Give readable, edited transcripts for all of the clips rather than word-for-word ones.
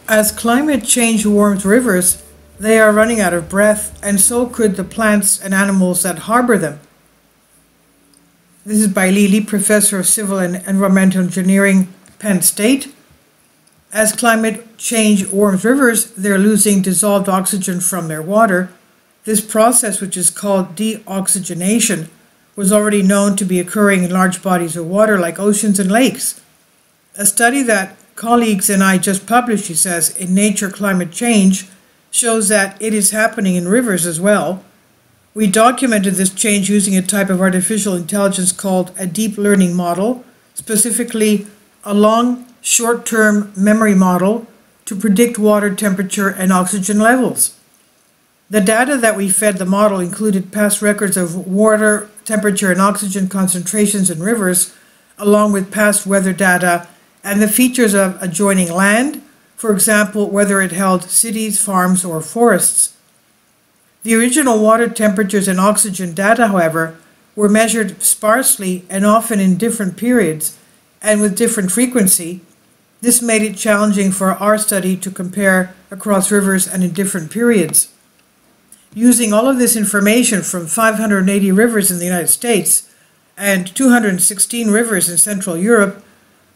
As climate change warms rivers, they are running out of breath, and so could the plants and animals that harbor them. This is by Lili, Professor of Civil and Environmental Engineering, Penn State. As climate change warms rivers, they're losing dissolved oxygen from their water. This process, which is called deoxygenation, was already known to be occurring in large bodies of water like oceans and lakes. A study that colleagues and I just published, he says, in Nature Climate Change, shows that it is happening in rivers as well. We documented this change using a type of artificial intelligence called a deep learning model, specifically a long short-term memory model to predict water temperature and oxygen levels. The data that we fed the model included past records of water temperature and oxygen concentrations in rivers, along with past weather data and the features of adjoining land, for example, whether it held cities, farms, or forests. The original water temperatures and oxygen data, however, were measured sparsely and often in different periods and with different frequency. This made it challenging for our study to compare across rivers and in different periods. Using all of this information from 580 rivers in the United States and 216 rivers in Central Europe,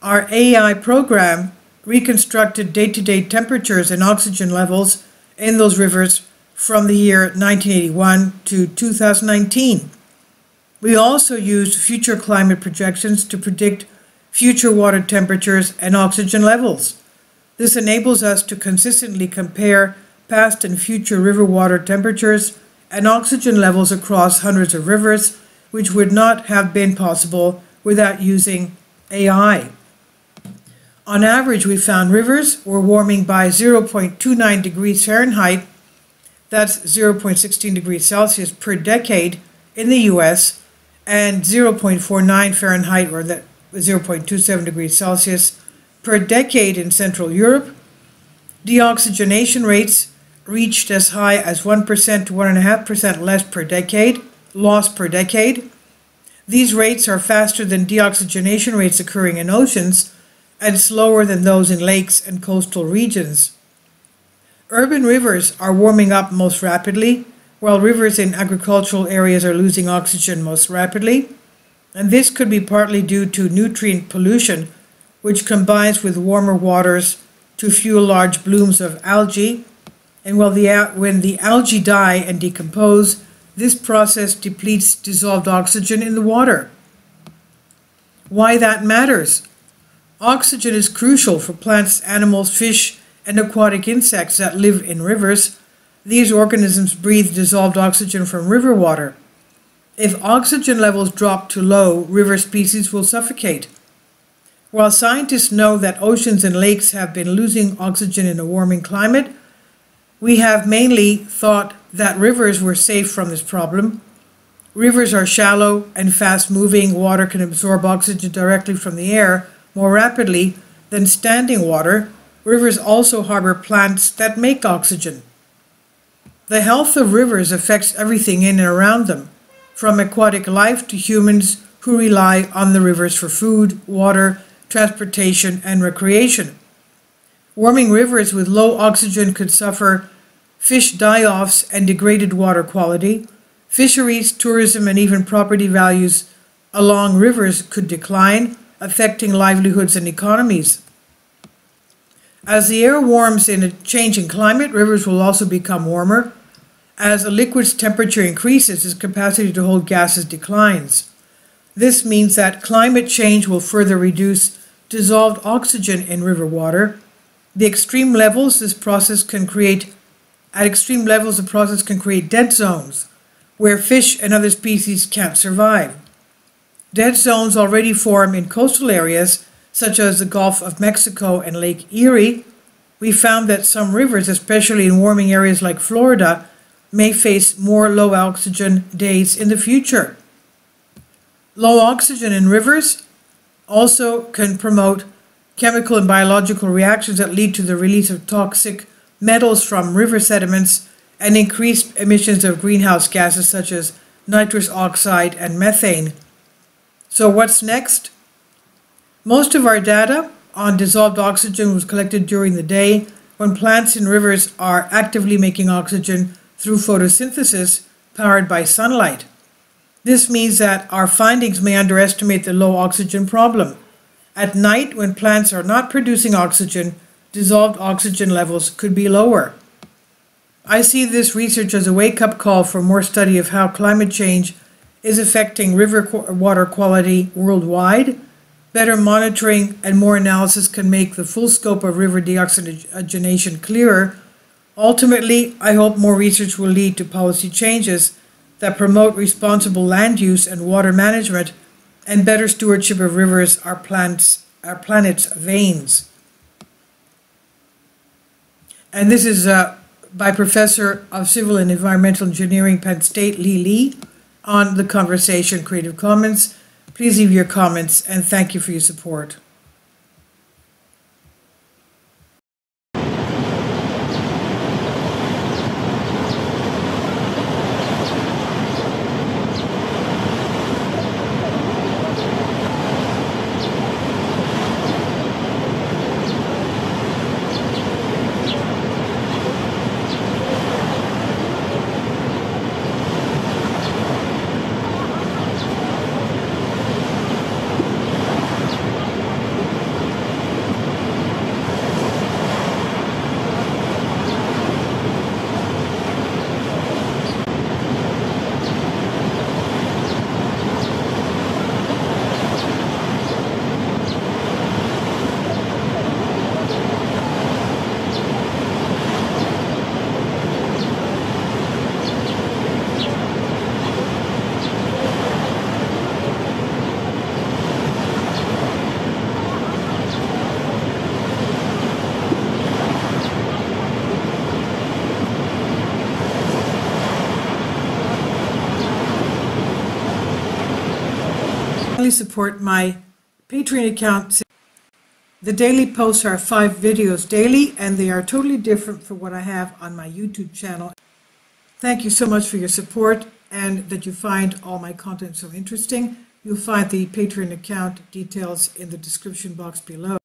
our AI program reconstructed day-to-day temperatures and oxygen levels in those rivers from the year 1981 to 2019. We also used future climate projections to predict future water temperatures and oxygen levels. This enables us to consistently compare past and future river water temperatures and oxygen levels across hundreds of rivers, which would not have been possible without using AI. On average, we found rivers were warming by 0.29 degrees Fahrenheit, that's 0.16 degrees Celsius per decade in the US, and 0.49 Fahrenheit, or 0.27 degrees Celsius per decade in Central Europe. Deoxygenation rates reached as high as 1% to 1.5% less per decade, loss per decade. These rates are faster than deoxygenation rates occurring in oceans and slower than those in lakes and coastal regions. Urban rivers are warming up most rapidly, while rivers in agricultural areas are losing oxygen most rapidly. And this could be partly due to nutrient pollution, which combines with warmer waters to fuel large blooms of algae. And when the algae die and decompose, this process depletes dissolved oxygen in the water. Why that matters? Oxygen is crucial for plants, animals, fish, and aquatic insects that live in rivers. These organisms breathe dissolved oxygen from river water. If oxygen levels drop too low, river species will suffocate. While scientists know that oceans and lakes have been losing oxygen in a warming climate, we have mainly thought that rivers were safe from this problem. Rivers are shallow and fast-moving. Water can absorb oxygen directly from the air more rapidly than standing water. Rivers also harbor plants that make oxygen. The health of rivers affects everything in and around them, from aquatic life to humans who rely on the rivers for food, water, transportation, and recreation. Warming rivers with low oxygen could suffer fish die-offs and degraded water quality. Fisheries, tourism, and even property values along rivers could decline, affecting livelihoods and economies. As the air warms in a changing climate, rivers will also become warmer. As a liquid's temperature increases, its capacity to hold gases declines. This means that climate change will further reduce dissolved oxygen in river water. At extreme levels, the process can create dead zones where fish and other species can't survive. Dead zones already form in coastal areas such as the Gulf of Mexico and Lake Erie. We found that some rivers, especially in warming areas like Florida, may face more low oxygen days in the future. Low oxygen in rivers also can promote chemical and biological reactions that lead to the release of toxic metals from river sediments and increased emissions of greenhouse gases such as nitrous oxide and methane. So what's next? Most of our data on dissolved oxygen was collected during the day when plants in rivers are actively making oxygen through photosynthesis powered by sunlight. This means that our findings may underestimate the low oxygen problem. At night, when plants are not producing oxygen, dissolved oxygen levels could be lower. I see this research as a wake-up call for more study of how climate change is affecting river water quality worldwide. Better monitoring and more analysis can make the full scope of river deoxygenation clearer. Ultimately, I hope more research will lead to policy changes that promote responsible land use and water management and better stewardship of rivers, our planet's veins. And this is by Professor of Civil and Environmental Engineering, Penn State, Li on the conversation Creative Commons. Please leave your comments and thank you for your support. Support my Patreon account. The daily posts are 5 videos daily, and they are totally different from what I have on my YouTube channel. Thank you so much for your support and that you find all my content so interesting. You'll find the Patreon account details in the description box below.